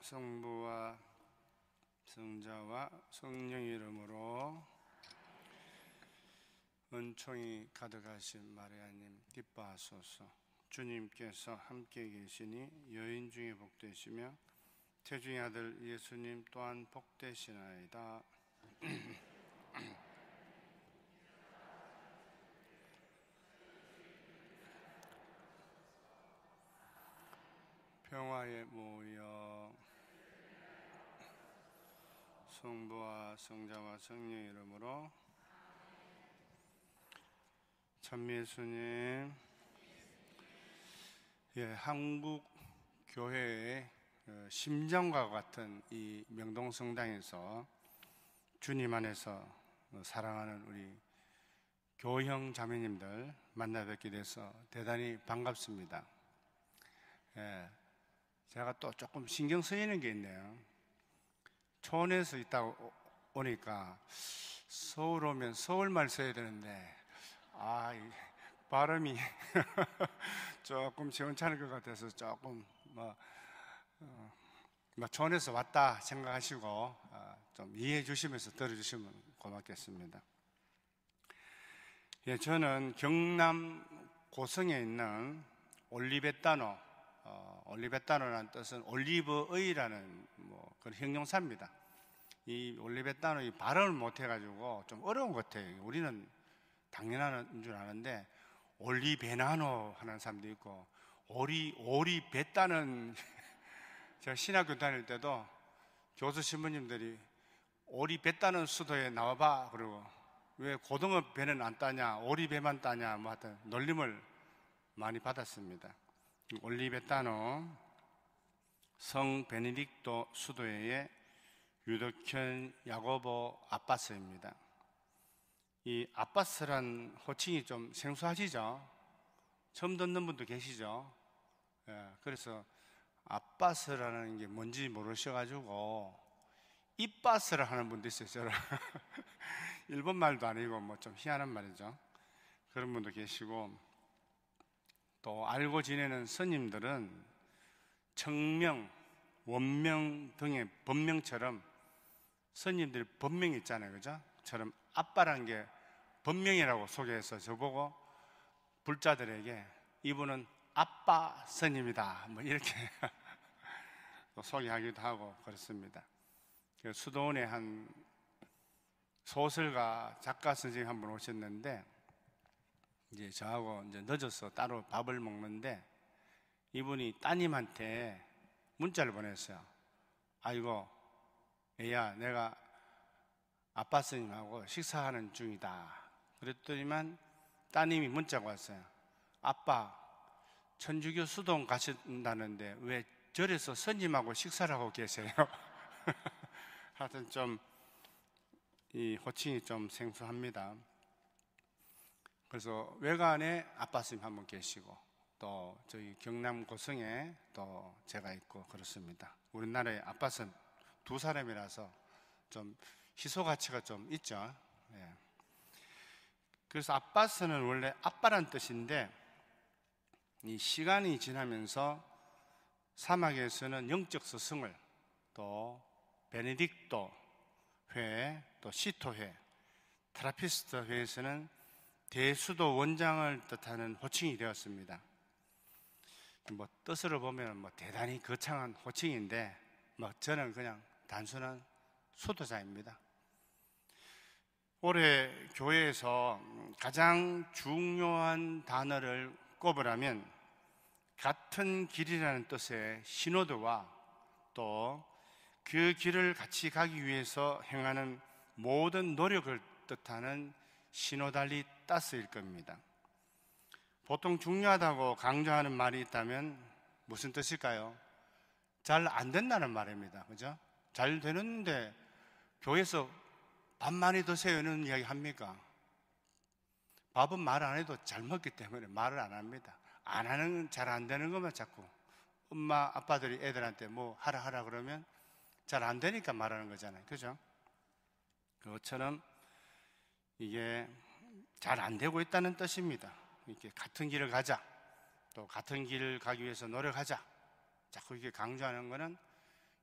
성부와 성자와 성령의 이름으로 은총이 가득하신 마리아님 기뻐하소서. 주님께서 함께 계시니 여인 중에 복되시며 태중의 아들 예수님 또한 복되시나이다. 평화에 모여 성부와 성자와 성령의 이름으로 참미예수님, 한국 교회의 심장과 같은 이 명동성당에서 주님 안에서 사랑하는 우리 교형 자매님들 만나 뵙게 돼서 대단히 반갑습니다. 제가 또 조금 신경 쓰이는 게 있네요. 초원에서 있다 오니까 서울 오면 서울말 써야 되는데 이 발음이 조금 시원찮을 것 같아서 조금 초원에서 왔다 생각하시고 좀 이해해 주시면서 들어주시면 고맙겠습니다. 저는 경남 고성에 있는 올리베타노, 올리베타노라는 뜻은 올리브의라는 그런 형용사입니다. 이 올리베타노 이 발음을 못해가지고 좀 어려운 것 같아요. 우리는 당연한 줄 아는데 올리베나노 하는 사람도 있고 오리베따는 제가 신학교 다닐 때도 교수 신부님들이 오리베따는 수도에 나와봐 그러고 왜 고등어 배는 안 따냐 오리배만 따냐 하여튼 놀림을 많이 받았습니다. 올리베타노 성 베네딕토 수도회의 유덕현 야고보 아빠스입니다. 이 아빠스란 호칭이 좀 생소하시죠? 처음 듣는 분도 계시죠? 그래서 아빠스라는 게 뭔지 모르셔가지고 이빠스를 하는 분도 있어요. 일본 말도 아니고 좀 희한한 말이죠. 그런 분도 계시고 또 알고 지내는 스님들은 청명, 원명 등의 법명처럼 스님들이 법명이 있잖아요, 그죠? 처럼 아빠라는 게 법명이라고 소개해서 저보고 불자들에게 이분은 아빠 스님이다 이렇게 또 소개하기도 하고 그렇습니다. 수도원에 한 소설가 작가 선생님 한 분 오셨는데 이제 저하고 이제 늦어서 따로 밥을 먹는데 이분이 따님한테 문자를 보냈어요. 아이고 애야 내가 아빠 스님하고 식사하는 중이다. 그랬더니만 따님이 문자가 왔어요. 아빠 천주교 수도원 가신다는데 왜 절에서 스님하고 식사를 하고 계세요? 하여튼 좀 이 호칭이 좀 생소합니다. 그래서 외관에 아빠 스님 한 분 계시고 또 저희 경남 고성에 또 제가 있고 그렇습니다. 우리나라에 아빠 스님 두 사람이라서 좀 희소 가치가 좀 있죠. 그래서 아빠스는 원래 아빠란 뜻인데 이 시간이 지나면서 사막에서는 영적 스승을 또 베네딕토 회, 또 시토회, 트라피스트 회에서는 대수도 원장을 뜻하는 호칭이 되었습니다. 뜻으로 보면 대단히 거창한 호칭인데 저는 그냥 단순한 수도자입니다. 올해 교회에서 가장 중요한 단어를 꼽으라면 같은 길이라는 뜻의 시노드와 또 그 길을 같이 가기 위해서 행하는 모든 노력을 뜻하는 시노달리따스일 겁니다. 보통 중요하다고 강조하는 말이 있다면 무슨 뜻일까요? 잘 안 된다는 말입니다. 그죠? 잘 되는데 교회에서 밥 많이 드세요는 이야기 합니까? 밥은 말 안 해도 잘 먹기 때문에 말을 안 합니다. 안 하는, 잘 안 되는 것만 자꾸 엄마, 아빠들이 애들한테 뭐 하라 그러면 잘 안 되니까 말하는 거잖아요. 그죠? 그것처럼 이게 잘 안 되고 있다는 뜻입니다. 이렇게 같은 길을 가자. 또 같은 길을 가기 위해서 노력하자. 자꾸 이렇게 강조하는 것은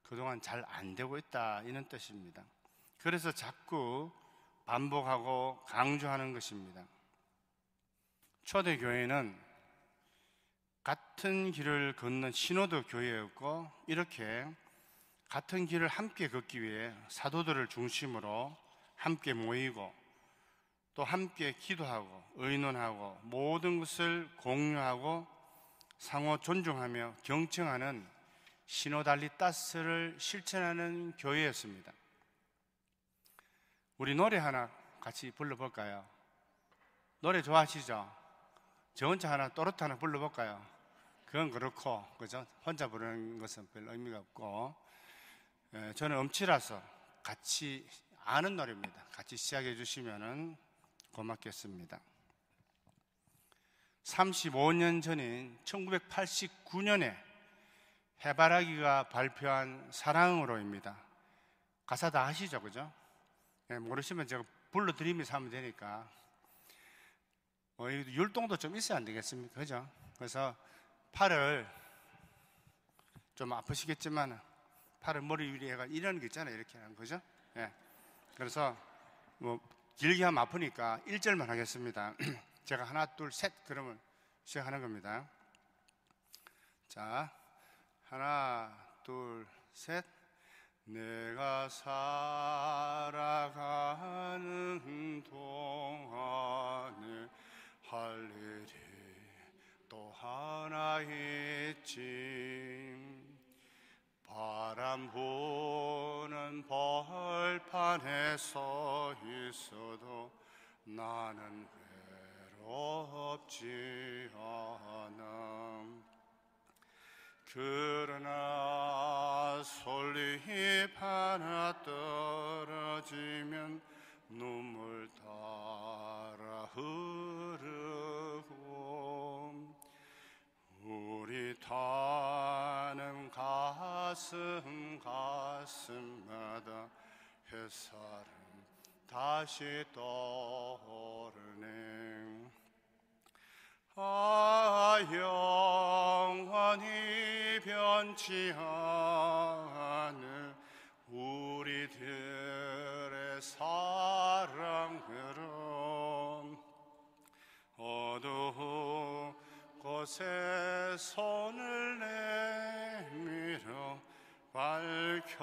그동안 잘 안 되고 있다, 이런 뜻입니다. 그래서 자꾸 반복하고 강조하는 것입니다. 초대교회는 같은 길을 걷는 신호도 교회였고, 이렇게 같은 길을 함께 걷기 위해 사도들을 중심으로 함께 모이고 또 함께 기도하고 의논하고 모든 것을 공유하고 상호 존중하며 경청하는 시노달리따스를 실천하는 교회였습니다. 우리 노래 하나 같이 불러볼까요? 노래 좋아하시죠? 저 혼자 하나 또르트 하나 불러볼까요? 그건 그렇고, 그죠? 혼자 부르는 것은 별 의미가 없고, 저는 음치라서 같이 아는 노래입니다. 같이 시작해 주시면 고맙겠습니다. 35년 전인 1989년에 해바라기가 발표한 사랑으로입니다. 가사 다 아시죠? 그죠? 모르시면 제가 불러드리면서 하면 되니까. 율동도 좀 있어야 안 되겠습니까? 그죠? 그래서 팔을 좀 아프시겠지만 팔을 머리 위에 해가 이런 게 있잖아요. 이렇게 하는 거죠? 예. 그래서 뭐 길게 하면 아프니까 1절만 하겠습니다. 제가 하나, 둘, 셋 그러면 시작하는 겁니다. 자, 하나, 둘, 셋. 내가 살아가는 동안에 할 일이 또 하나 있지. 바람 부는 벌판에 서 있어도 나는 외롭지 않아. 그러나 솔잎 하나 떨어지면 눈물 따라 흐르고 우리 타는 가슴마다 햇살은 다시 떠오르네. 영원히 변치 않을 우리들의 사랑으로 어두운 곳에 손을 내밀어 밝혀주리라.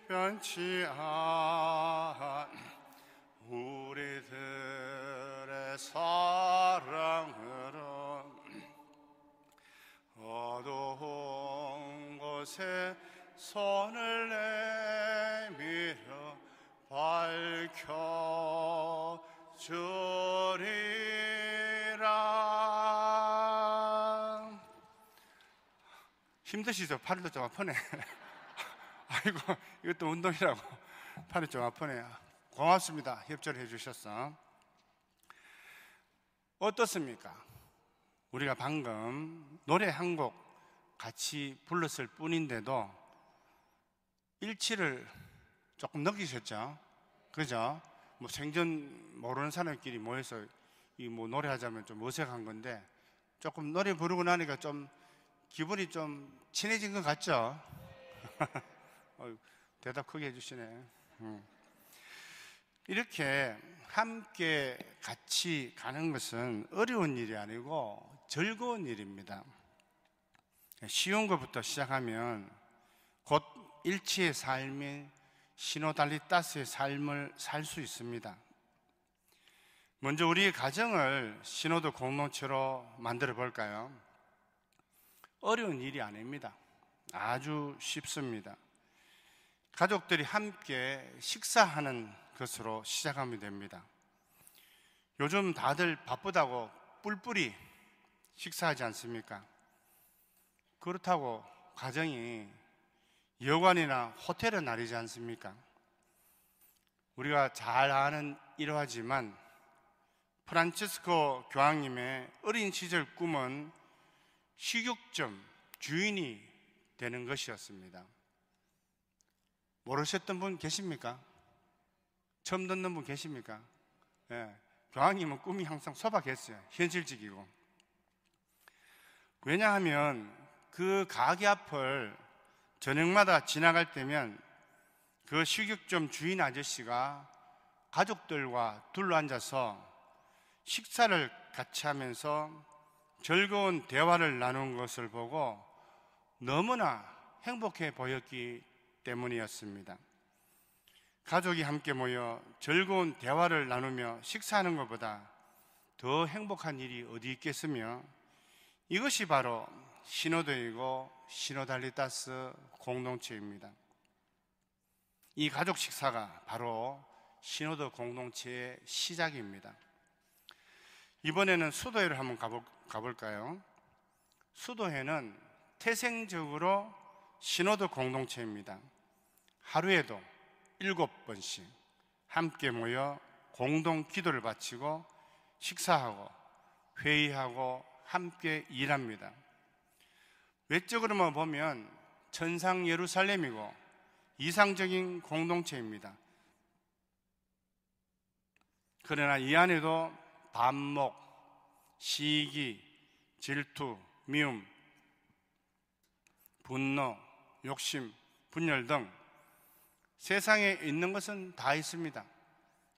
변치 않 우리들의 사랑으로 어두운 곳에 손을 내밀어 밝혀주리라. 힘드시죠? 팔도 좀 아프네. 아이고, 이것도 운동이라고 팔이 좀 아프네요. 고맙습니다. 협조를 해주셔서. 어떻습니까? 우리가 방금 노래 한 곡 같이 불렀을 뿐인데도 일치를 조금 느끼셨죠? 그죠? 뭐 생전 모르는 사람끼리 모여서 이 뭐 노래하자면 좀 어색한 건데 조금 노래 부르고 나니까 좀 기분이 좀 친해진 것 같죠? 대답 크게 해주시네. 이렇게 함께 같이 가는 것은 어려운 일이 아니고 즐거운 일입니다. 쉬운 것부터 시작하면 곧 일치의 삶인 시노달리따스의 삶을 살 수 있습니다. 먼저 우리 가정을 신호도 공동체로 만들어 볼까요? 어려운 일이 아닙니다. 아주 쉽습니다. 가족들이 함께 식사하는 것으로 시작하면 됩니다. 요즘 다들 바쁘다고 뿔뿔이 식사하지 않습니까? 그렇다고 가정이 여관이나 호텔은 아니지 않습니까? 우리가 잘 아는 일화지만 프란치스코 교황님의 어린 시절 꿈은 식육점 주인이 되는 것이었습니다. 모르셨던 분 계십니까? 처음 듣는 분 계십니까? 예. 교황님은 꿈이 항상 소박했어요. 현실적이고. 왜냐하면 그 가게 앞을 저녁마다 지나갈 때면 그 식육점 주인 아저씨가 가족들과 둘러앉아서 식사를 같이 하면서 즐거운 대화를 나눈 것을 보고 너무나 행복해 보였기 때문이었습니다. 가족이 함께 모여 즐거운 대화를 나누며 식사하는 것보다 더 행복한 일이 어디 있겠으며, 이것이 바로 시노도이고 시노달리타스 공동체입니다. 이 가족 식사가 바로 시노도 공동체의 시작입니다. 이번에는 수도회를 한번 가볼까요? 수도회는 태생적으로 시노도 공동체입니다. 하루에도 7번씩 함께 모여 공동 기도를 바치고 식사하고 회의하고 함께 일합니다. 외적으로만 보면 천상 예루살렘이고 이상적인 공동체입니다. 그러나 이 안에도 반목, 시기, 질투, 미움, 분노, 욕심, 분열 등 세상에 있는 것은 다 있습니다.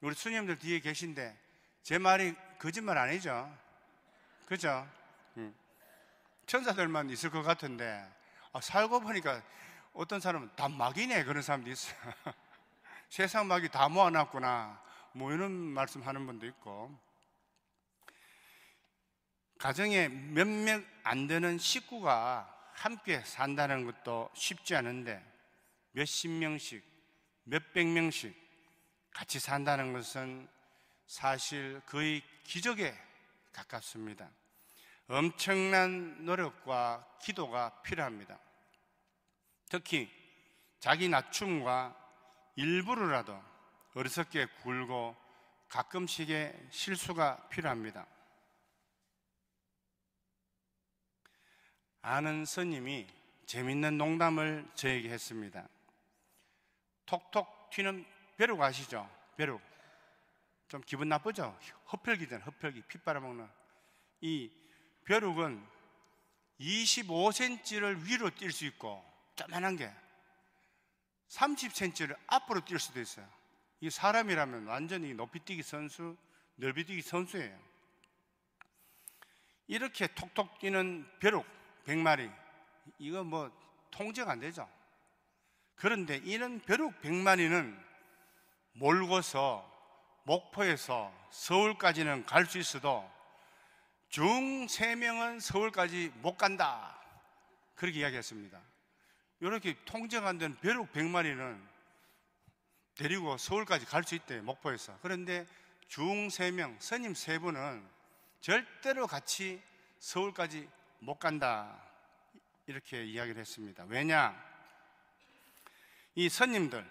우리 수녀님들 뒤에 계신데 제 말이 거짓말 아니죠? 그죠? 천사들만 있을 것 같은데 살고 보니까 어떤 사람은 다 마귀네, 그런 사람도 있어요. 세상 마귀 다 모아놨구나, 뭐 이런 말씀하는 분도 있고. 가정에 몇몇 안 되는 식구가 함께 산다는 것도 쉽지 않은데 몇십 명씩, 몇백 명씩 같이 산다는 것은 사실 거의 기적에 가깝습니다. 엄청난 노력과 기도가 필요합니다. 특히 자기 낮춤과 일부러라도 어리석게 굴고 가끔씩의 실수가 필요합니다. 아는 스님이 재밌는 농담을 저에게 했습니다. 톡톡 튀는 벼룩 아시죠? 벼룩. 좀 기분 나쁘죠? 흡혈귀잖아요. 흡혈귀, 피 빨아먹는. 이 벼룩은 25cm를 위로 뛸 수 있고, 조그만한 게 30cm를 앞으로 뛸 수도 있어요. 이 사람이라면 완전히 높이뛰기 선수, 넓이뛰기 선수예요. 이렇게 톡톡 뛰는 벼룩 100마리, 이거 뭐 통제가 안 되죠. 그런데 이런 벼룩 100마리는 몰고서 목포에서 서울까지는 갈 수 있어도 중 3명은 서울까지 못 간다, 그렇게 이야기했습니다. 이렇게 통제가 안 되는 벼룩 100마리는 데리고 서울까지 갈 수 있대요, 목포에서. 그런데 중 3명, 스님 3분은 절대로 같이 서울까지 못 간다, 이렇게 이야기를 했습니다. 왜냐? 이 스님들,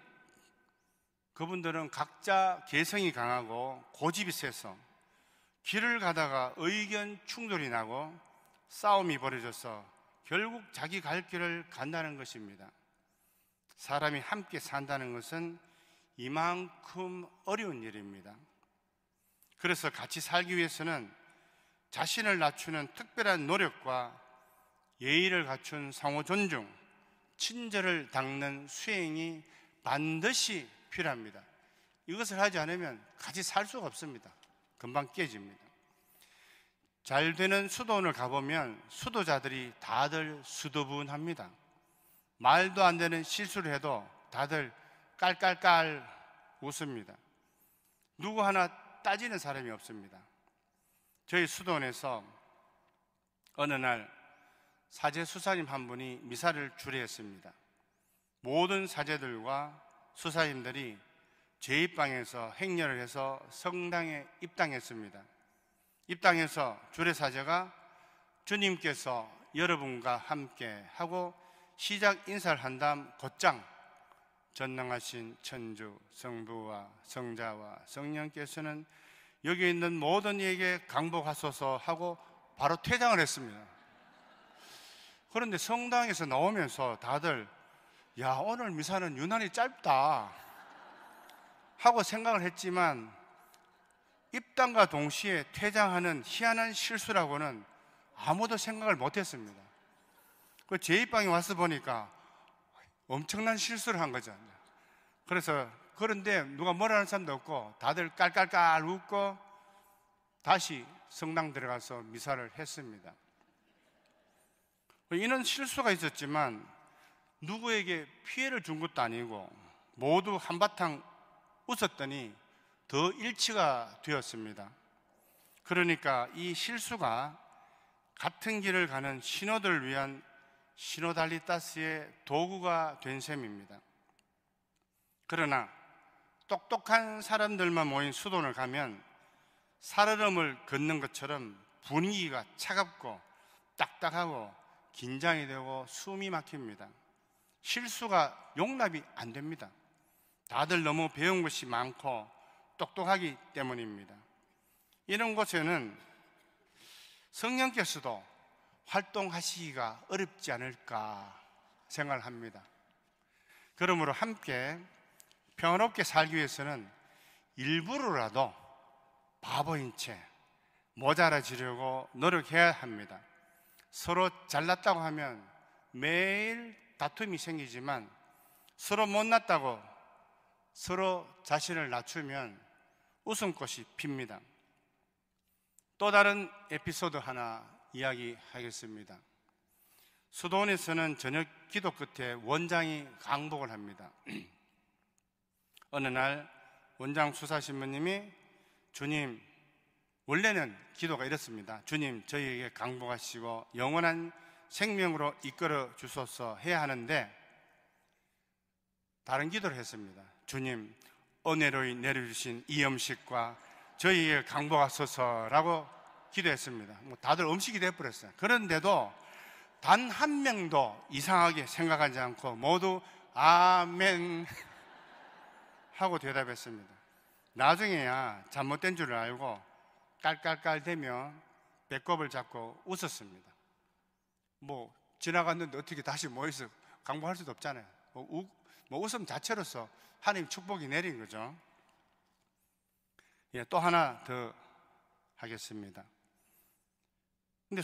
그분들은 각자 개성이 강하고 고집이 세서 길을 가다가 의견 충돌이 나고 싸움이 벌어져서 결국 자기 갈 길을 간다는 것입니다. 사람이 함께 산다는 것은 이만큼 어려운 일입니다. 그래서 같이 살기 위해서는 자신을 낮추는 특별한 노력과 예의를 갖춘 상호 존중, 친절을 닦는 수행이 반드시 필요합니다. 이것을 하지 않으면 같이 살 수가 없습니다. 금방 깨집니다. 잘 되는 수도원을 가보면 수도자들이 다들 수도분합니다. 말도 안 되는 실수를 해도 다들 깔깔깔 웃습니다. 누구 하나 따지는 사람이 없습니다. 저희 수도원에서 어느 날 사제 수사님 한 분이 미사를 주례했습니다. 모든 사제들과 수사님들이 제2방에서 행렬을 해서 성당에 입당했습니다. 입당해서 주례사제가 주님께서 여러분과 함께 하고 시작 인사를 한 다음 곧장 전능하신 천주 성부와 성자와 성령께서는 여기 있는 모든 이에게 강복하소서 하고 바로 퇴장을 했습니다. 그런데 성당에서 나오면서 다들 야, 오늘 미사는 유난히 짧다 하고 생각을 했지만 입당과 동시에 퇴장하는 희한한 실수라고는 아무도 생각을 못했습니다. 그 제2방에 와서 보니까 엄청난 실수를 한 거죠. 그래서 그런데 누가 뭐라 하는 사람도 없고 다들 깔깔깔 웃고 다시 성당 들어가서 미사를 했습니다. 이런 실수가 있었지만 누구에게 피해를 준 것도 아니고 모두 한바탕 웃었더니 더 일치가 되었습니다. 그러니까 이 실수가 같은 길을 가는 신호들을 위한 시노달리타스의 도구가 된 셈입니다. 그러나 똑똑한 사람들만 모인 수도원을 가면 살얼음을 걷는 것처럼 분위기가 차갑고 딱딱하고 긴장이 되고 숨이 막힙니다. 실수가 용납이 안 됩니다. 다들 너무 배운 것이 많고 똑똑하기 때문입니다. 이런 곳에는 성령께서도 활동하시기가 어렵지 않을까 생각을 합니다. 그러므로 함께 평화롭게 살기 위해서는 일부러라도 바보인 채 모자라지려고 노력해야 합니다. 서로 잘났다고 하면 매일 다툼이 생기지만 서로 못났다고 서로 자신을 낮추면 웃음꽃이 핍니다. 또 다른 에피소드 하나 이야기하겠습니다. 수도원에서는 저녁 기도 끝에 원장이 강복을 합니다. 어느 날 원장 수사신부님이 주님, 원래는 기도가 이렇습니다. 주님, 저희에게 강복하시고 영원한 생명으로 이끌어 주소서 해야 하는데 다른 기도를 했습니다. 주님, 은혜로 내려주신 이 음식과 저희에게 강복하소서라고 기도했습니다. 다들 음식이 돼버렸어요. 그런데도 단 한 명도 이상하게 생각하지 않고 모두 아멘 하고 대답했습니다. 나중에야 잘못된 줄 알고 깔깔깔 대며 배꼽을 잡고 웃었습니다. 지나갔는데 어떻게 다시 모여서 강복할 수도 없잖아요. 웃음 자체로서 하나님 축복이 내린 거죠. 또 하나 더 하겠습니다. 근데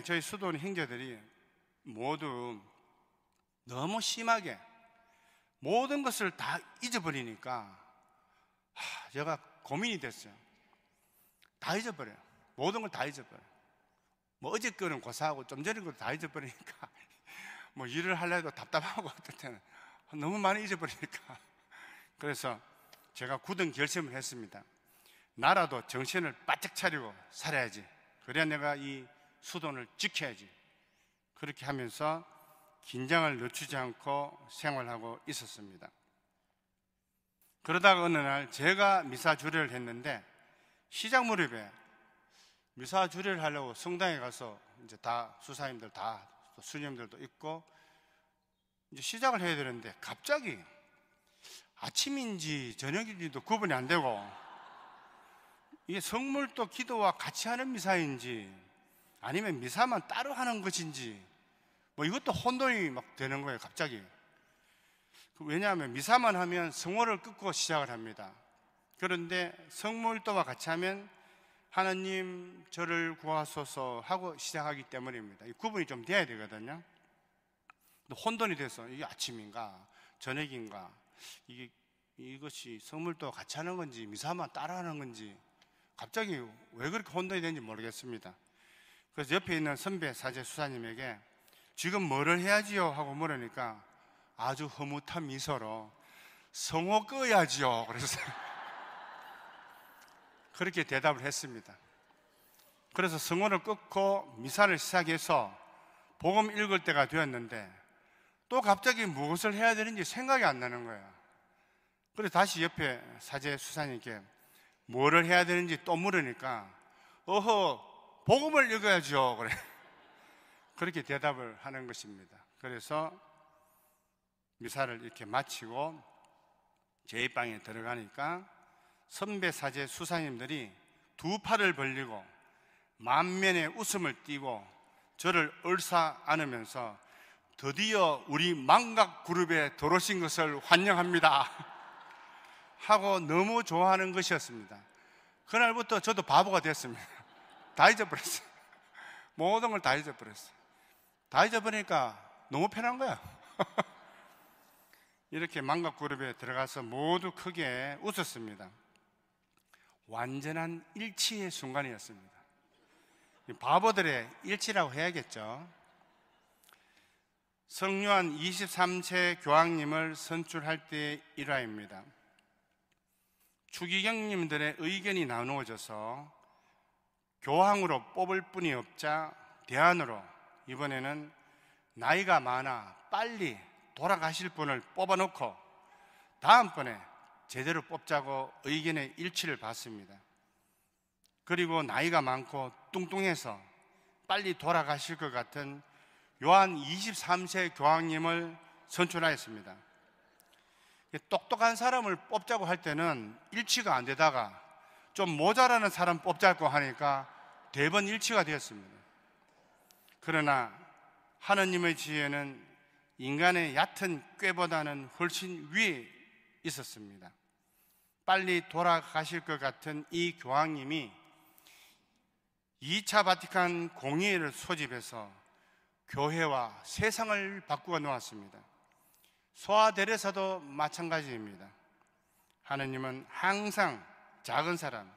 저희 수도원 형제들이 모두 너무 심하게 모든 것을 다 잊어버리니까 제가 고민이 됐어요. 다 잊어버려요. 모든 걸 다 잊어버려요. 어제 거는 고사하고 좀 전에 것도 다 잊어버리니까 일을 하려도 답답하고 어떨 때는 너무 많이 잊어버리니까 그래서 제가 굳은 결심을 했습니다. 나라도 정신을 바짝 차리고 살아야지. 그래야 내가 이 수도원을 지켜야지. 그렇게 하면서 긴장을 늦추지 않고 생활하고 있었습니다. 그러다가 어느 날 제가 미사 주례를 했는데 시작 무렵에 미사 주례를 하려고 성당에 가서 이제 다 수사님들 다 수녀님들도 있고 이제 시작을 해야 되는데 갑자기 아침인지 저녁인지도 구분이 안 되고 이게 성물도 기도와 같이 하는 미사인지 아니면 미사만 따로 하는 것인지 이것도 혼돈이 막 되는 거예요. 갑자기. 왜냐하면 미사만 하면 성호를 끊고 시작을 합니다. 그런데 성물도와 같이 하면 하나님 저를 구하소서 하고 시작하기 때문입니다. 이 구분이 좀 돼야 되거든요. 혼돈이 돼서 이게 아침인가 저녁인가 이것이 성물도 같이 하는 건지 미사만 따라 하는 건지 갑자기 왜 그렇게 혼돈이 되는지 모르겠습니다. 그래서 옆에 있는 선배 사제 수사님에게 지금 뭐를 해야지요? 하고 물으니까 아주 흐뭇한 미소로 성호 꺼야지요. 그래서 그렇게 대답을 했습니다. 그래서 성호를 끊고 미사를 시작해서 복음 읽을 때가 되었는데 또 갑자기 무엇을 해야 되는지 생각이 안 나는 거예요. 그래서 다시 옆에 사제 수사님께 뭐를 해야 되는지 또 물으니까 복음을 읽어야죠. 그렇게 대답을 하는 것입니다. 그래서 미사를 이렇게 마치고 제2방에 들어가니까 선배 사제 수사님들이 두 팔을 벌리고 만면에 웃음을 띠고 저를 얼싸 안으면서 드디어 우리 망각 그룹에 들어오신 것을 환영합니다 하고 너무 좋아하는 것이었습니다. 그날부터 저도 바보가 됐습니다. 다 잊어버렸어요. 모든 걸 다 잊어버렸어요. 다 잊어버리니까 너무 편한 거야. 이렇게 망각 그룹에 들어가서 모두 크게 웃었습니다. 완전한 일치의 순간이었습니다. 바보들의 일치라고 해야겠죠. 성요한 23세 교황님을 선출할 때의 일화입니다. 추기경님들의 의견이 나누어져서 교황으로 뽑을 분이 없자 대안으로 이번에는 나이가 많아 빨리 돌아가실 분을 뽑아놓고 다음번에 제대로 뽑자고 의견의 일치를 받습니다. 그리고 나이가 많고 뚱뚱해서 빨리 돌아가실 것 같은 요한 23세 교황님을 선출하였습니다. 똑똑한 사람을 뽑자고 할 때는 일치가 안 되다가 좀 모자라는 사람 뽑자고 하니까 대번 일치가 되었습니다. 그러나 하느님의 지혜는 인간의 얕은 꾀보다는 훨씬 위에 있었습니다. 빨리 돌아가실 것 같은 이 교황님이 2차 바티칸 공의회를 소집해서 교회와 세상을 바꾸어 놓았습니다. 소아데레사도 마찬가지입니다. 하느님은 항상 작은 사람,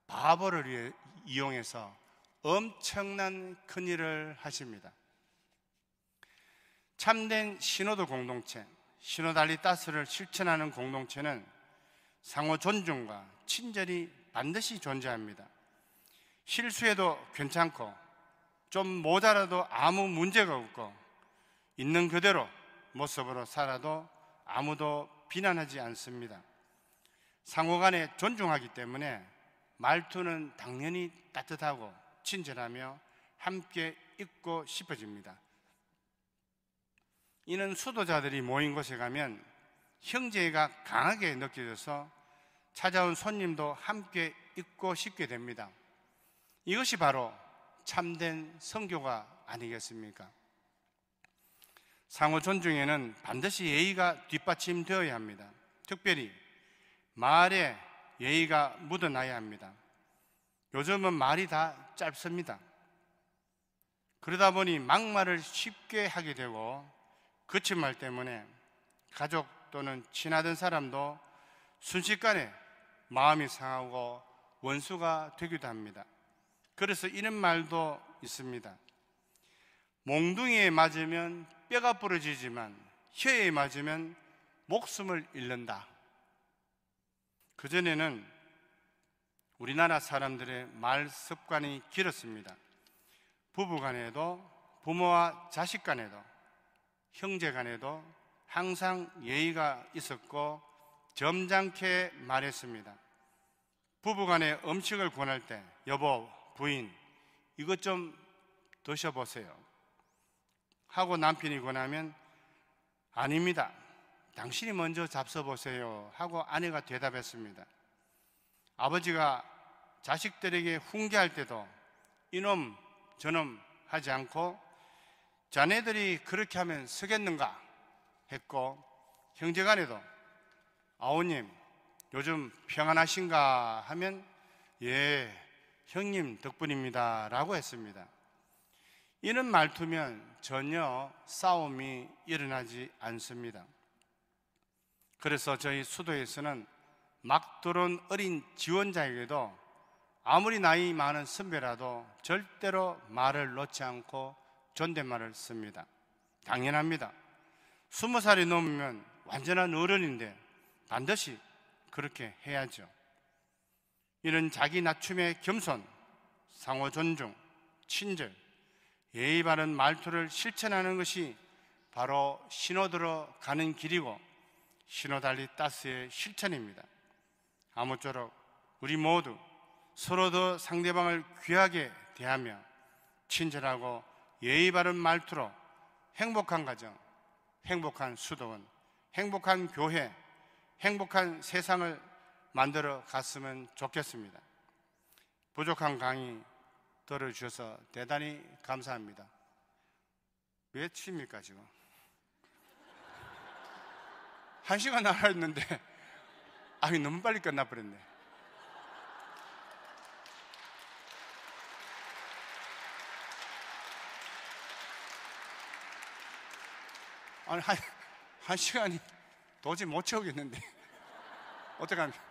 바보를 이용해서 엄청난 큰일을 하십니다. 참된 신호도 공동체, 시노달리따스를 실천하는 공동체는 상호 존중과 친절이 반드시 존재합니다. 실수해도 괜찮고 좀 모자라도 아무 문제가 없고 있는 그대로 모습으로 살아도 아무도 비난하지 않습니다. 상호간에 존중하기 때문에 말투는 당연히 따뜻하고 친절하며 함께 있고 싶어집니다. 이는 수도자들이 모인 곳에 가면 형제가 강하게 느껴져서 찾아온 손님도 함께 있고 싶게 됩니다. 이것이 바로 참된 선교가 아니겠습니까? 상호 존중에는 반드시 예의가 뒷받침되어야 합니다. 특별히 말에 예의가 묻어나야 합니다. 요즘은 말이 다 짧습니다. 그러다 보니 막말을 쉽게 하게 되고 거친 말 때문에 가족 또는 친하던 사람도 순식간에 마음이 상하고 원수가 되기도 합니다. 그래서 이런 말도 있습니다. 몽둥이에 맞으면 뼈가 부러지지만 혀에 맞으면 목숨을 잃는다. 그전에는 우리나라 사람들의 말 습관이 길었습니다. 부부 간에도 부모와 자식 간에도 형제 간에도 항상 예의가 있었고 점잖게 말했습니다. 부부 간에 음식을 권할 때 여보, 부인, 이것 좀 드셔보세요 하고 남편이 권하면 아닙니다, 당신이 먼저 잡숴보세요 하고 아내가 대답했습니다. 아버지가 자식들에게 훈계할 때도 이놈 저놈 하지 않고 자네들이 그렇게 하면 쓰겠는가 했고, 형제간에도 아우님 요즘 평안하신가 하면 예 형님 덕분입니다 라고 했습니다. 이런 말투면 전혀 싸움이 일어나지 않습니다. 그래서 저희 수도에서는 막 들어온 어린 지원자에게도 아무리 나이 많은 선배라도 절대로 말을 놓지 않고 존댓말을 씁니다. 당연합니다. 20살이 넘으면 완전한 어른인데 반드시 그렇게 해야죠. 이런 자기 낮춤의 겸손, 상호 존중, 친절, 예의 바른 말투를 실천하는 것이 바로 신호들어 가는 길이고 시노달리따스의 실천입니다. 아무쪼록 우리 모두 서로 더 상대방을 귀하게 대하며 친절하고 예의 바른 말투로 행복한 가정, 행복한 수도원, 행복한 교회, 행복한 세상을 만들어 갔으면 좋겠습니다. 부족한 강의 들어주셔서 대단히 감사합니다. 왜 칩니까 지금? 1시간 하라 했는데 너무 빨리 끝나버렸네. 아니, 한 시간이 도저히 못 채우겠는데. 어떡합니까?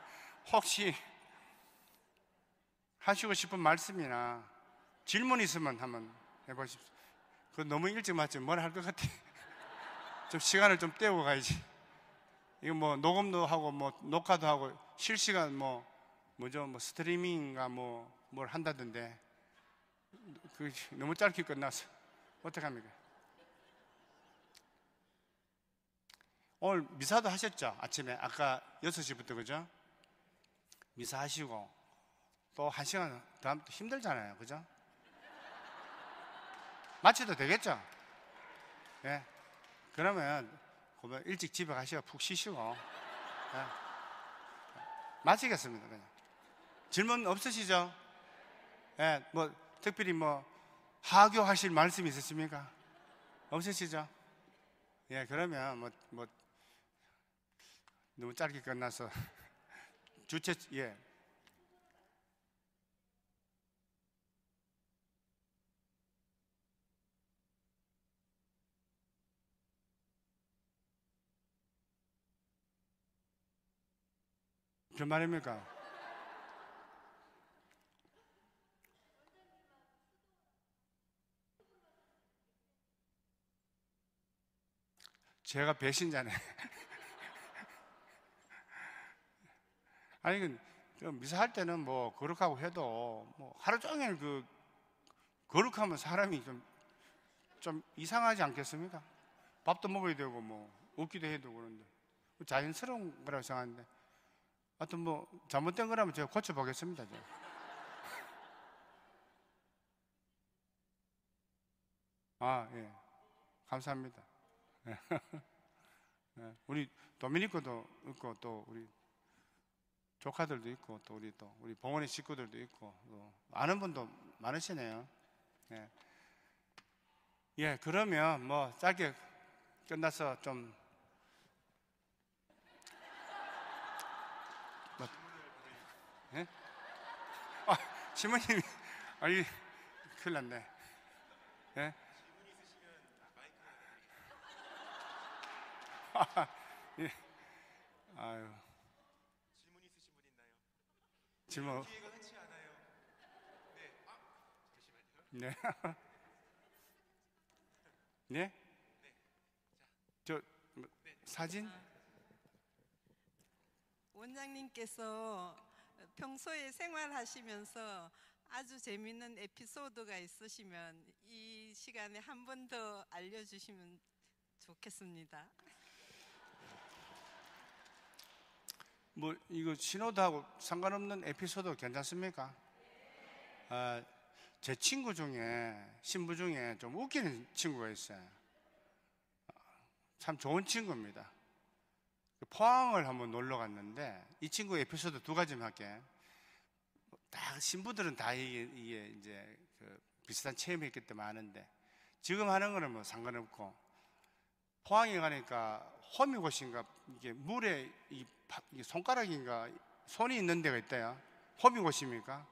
혹시 하시고 싶은 말씀이나 질문 있으면 한번 해보십시오. 그 너무 일찍 맞지 뭘 할 것 같아. 좀 시간을 좀 때우고 가야지. 이거 뭐 녹음도 하고 뭐 녹화도 하고 실시간 뭐죠? 뭐 스트리밍인가 뭘 한다던데. 그 너무 짧게 끝나서 어떡합니까? 오늘 미사도 하셨죠? 아침에 아까 6시부터 그죠? 미사 하시고 또 1시간 다음 또 힘들잖아요, 그죠? 마쳐도 되겠죠? 예. 그러면 일찍 집에 가시고 푹 쉬시고 예. 마치겠습니다. 그냥 질문 없으시죠? 예. 뭐 특별히 하교하실 말씀 있으십니까? 없으시죠? 예. 그러면 너무 짧게 끝나서 예. 무슨 말입니까? 제가 배신자네. 아니, 미사할 때는 거룩하고 해도 하루 종일 거룩하면 사람이 좀 이상하지 않겠습니까? 밥도 먹어야 되고 웃기도 해야 되고 그런데 자연스러운 거라고 생각하는데 하여튼 잘못된 거라면 제가 고쳐보겠습니다. 제가. 아, 예. 감사합니다. 예. 예. 우리 도미니코도 있고 또 우리 조카들도 있고 또 우리 봉원의 식구들도 있고 또 아는 분도 많으시네요. 예. 예, 그러면 짧게 끝나서 좀 예? 아, 시모님이 아니 큰일 났네. 예? 예. 아유. 질문 있으신 분 있나요? 질문. 기회가 흔치 않아요. 네. 잠시만요. 네. 네? 저 사진? 원장님께서 평소에 생활하시면서 아주 재밌는 에피소드가 있으시면 이 시간에 한 번 더 알려주시면 좋겠습니다. 이거 신호도하고 상관없는 에피소드 괜찮습니까? 제 친구 중에 신부 중에 좀 웃기는 친구가 있어요. 참 좋은 친구입니다. 포항을 한번 놀러 갔는데 이 친구 에피소드 2가지만 할게. 다 신부들은 다 이게 이제 비슷한 체험했기 때문에 아는데 지금 하는 거는 상관없고 포항에 가니까 호미곶인가 이게 물에 이게 손가락인가 손이 있는 데가 있대요. 호미곶입니까?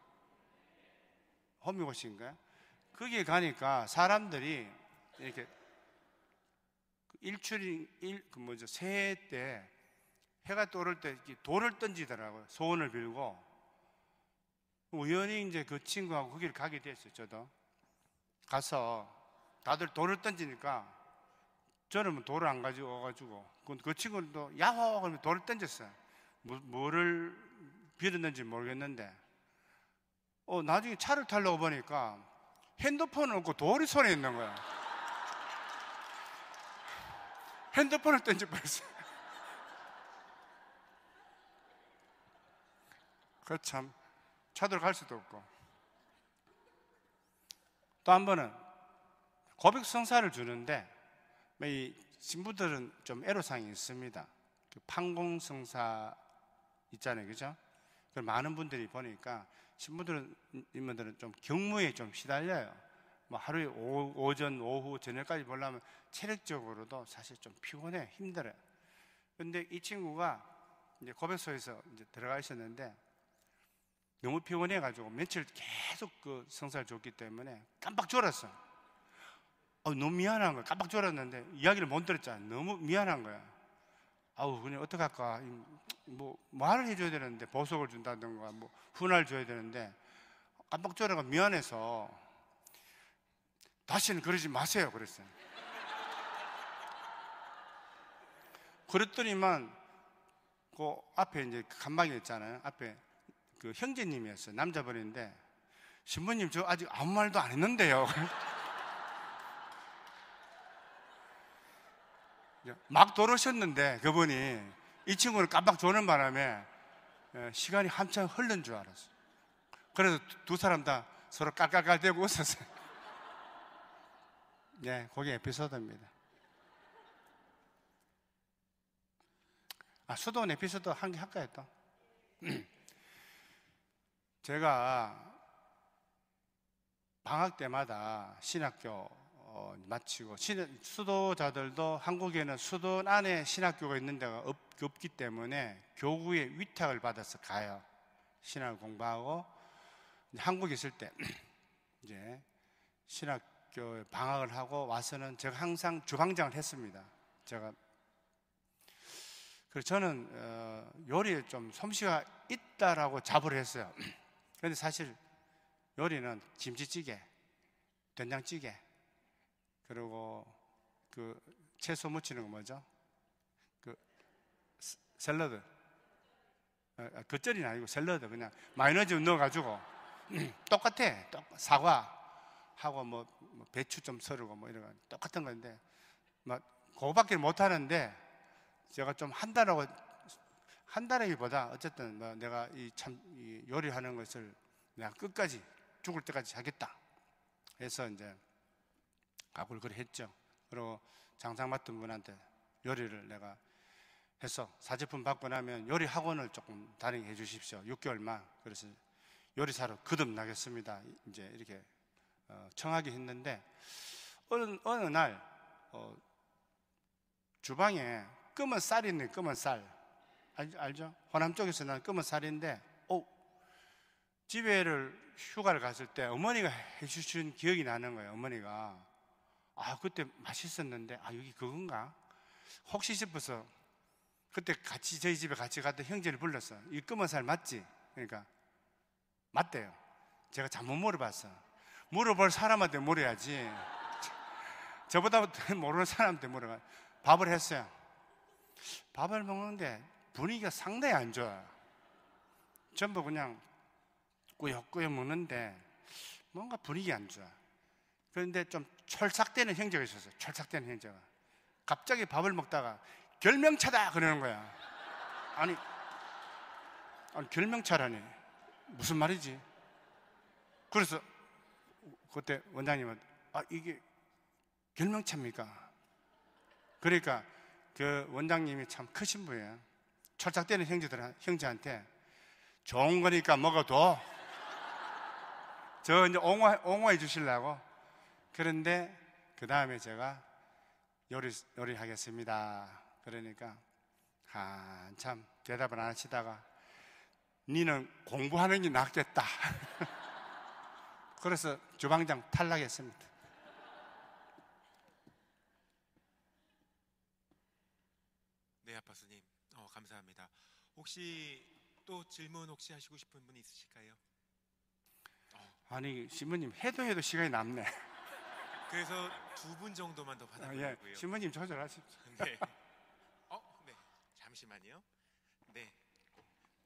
호미곶인가요? 거기에 가니까 사람들이 이렇게 새해 때 해가 떠오를 때 돌을 던지더라고요. 소원을 빌고 우연히 이제 그 친구하고 거기를 가게 됐어요. 저도 가서 다들 돌을 던지니까 저는 돌을 안 가지고 와가지고 그 친구도 야호 그러면 돌을 던졌어요. 뭐를 빌었는지 모르겠는데 나중에 차를 타려고 보니까 핸드폰을 없고 돌이 손에 있는 거야. 핸드폰을 던져버렸어요. 그 참 차들 갈 수도 없고. 또 한 번은 고백성사를 주는데 이 신부들은 좀 애로사항이 있습니다. 판공성사 있잖아요, 그죠? 많은 분들이 보니까 신부들은 좀 경무에 좀 시달려요. 하루에 오전, 오후, 저녁까지 보려면 체력적으로도 사실 좀 피곤해, 힘들어요. 근데 이 친구가 이제 고백소에서 이제 들어가 있었는데 너무 피곤해가지고 며칠 계속 그 성사를 줬기 때문에 깜빡 졸았어. 너무 미안한 거야. 깜빡 졸았는데 이야기를 못 들었잖아. 너무 미안한 거야. 그냥 어떡할까. 뭐 말을 해줘야 되는데, 보석을 준다든가 뭐 훈화를 줘야 되는데 깜빡 졸아가 미안해서 다시는 그러지 마세요 그랬어요. 그랬더니만 그 앞에 이제 간방이 있잖아요. 앞에 그 형제님이었어요. 남자분인데, 신부님 저 아직 아무 말도 안 했는데요. 막 돌으셨는데 그분이 이 친구를 깜빡 조는 바람에 시간이 한참 흐른 줄 알았어요. 그래서 두 사람 다 서로 깔깔깔대고 웃었어요. 네, 그게 에피소드입니다. 수도원 에피소드 한 개 할까요 또? 제가 방학 때마다 신학교 마치고, 수도자들도 한국에는 수도원 안에 신학교가 있는 데가 없기 때문에 교구의 위탁을 받아서 가요. 신학을 공부하고, 한국에 있을 때 이제 신학교에 방학을 하고 와서는 제가 항상 주방장을 했습니다. 그래서 저는 요리에 좀 솜씨가 있다라고 자부를 했어요. 그런데 사실 요리는 김치찌개, 된장찌개, 그리고 그 채소 무치는 거 뭐죠? 그 샐러드. 겉절이는 아니고 샐러드. 그냥 마요네즈 넣어가지고 똑같아. 사과하고 뭐 배추 좀 썰고 뭐 이런 거 똑같은 건데, 막 그거밖에 못 하는데 제가 좀 한다라기보다 어쨌든 뭐 내가 이 요리하는 것을 내가 끝까지 죽을 때까지 하겠다 해서 이제 각오를 그렇게 했죠. 그리고 장상 맡은 분한테 요리를 내가 해서 사제품 받고 나면 요리 학원을 조금 다니게 해주십시오. 6개월만. 그래서 요리사로 거듭나겠습니다. 이제 이렇게 청하게 했는데, 어느 날 주방에 검은 쌀이 있네. 검은 쌀 알죠? 호남 쪽에서 난 검은 쌀인데, 집에를 휴가를 갔을 때 어머니가 해주신 기억이 나는 거예요. 어머니가 그때 맛있었는데 여기 그건가? 혹시 싶어서 그때 같이 저희 집에 같이 갔던 형제를 불렀어. 이 검은 살 맞지? 그러니까 맞대요. 제가 잘못 물어봤어. 물어볼 사람한테 물어야지. 저보다 모르는 사람한테 물어봐. 밥을 했어요. 밥을 먹는데 분위기가 상당히 안 좋아요. 전부 그냥 꾸역꾸역 먹는데 뭔가 분위기 안 좋아. 그런데 좀 철삭되는 형제가 있었어요. 철삭되는 형제가 갑자기 밥을 먹다가 결명차다 그러는 거야. 아니 결명차라니 무슨 말이지? 그래서 그때 원장님은 이게 결명차입니까? 그러니까 그 원장님이 참 크신 분이에요. 철삭되는 형제한테 좋은 거니까 먹어도 저 이제 옹호해 주시려고. 그런데 그 다음에 제가 요리하겠습니다. 그러니까 한참 대답을 안 하시다가 니는 공부하는 게 낫겠다. 그래서 주방장 탈락했습니다. 네, 아빠스님, 감사합니다. 혹시 또 질문 혹시 하시고 싶은 분 있으실까요? 아니 신부님 해도 시간이 남네. 그래서 두 분 정도만 더 받아보려고요. 예, 신부님 조절하십시오. 네. 네. 잠시만요. 네.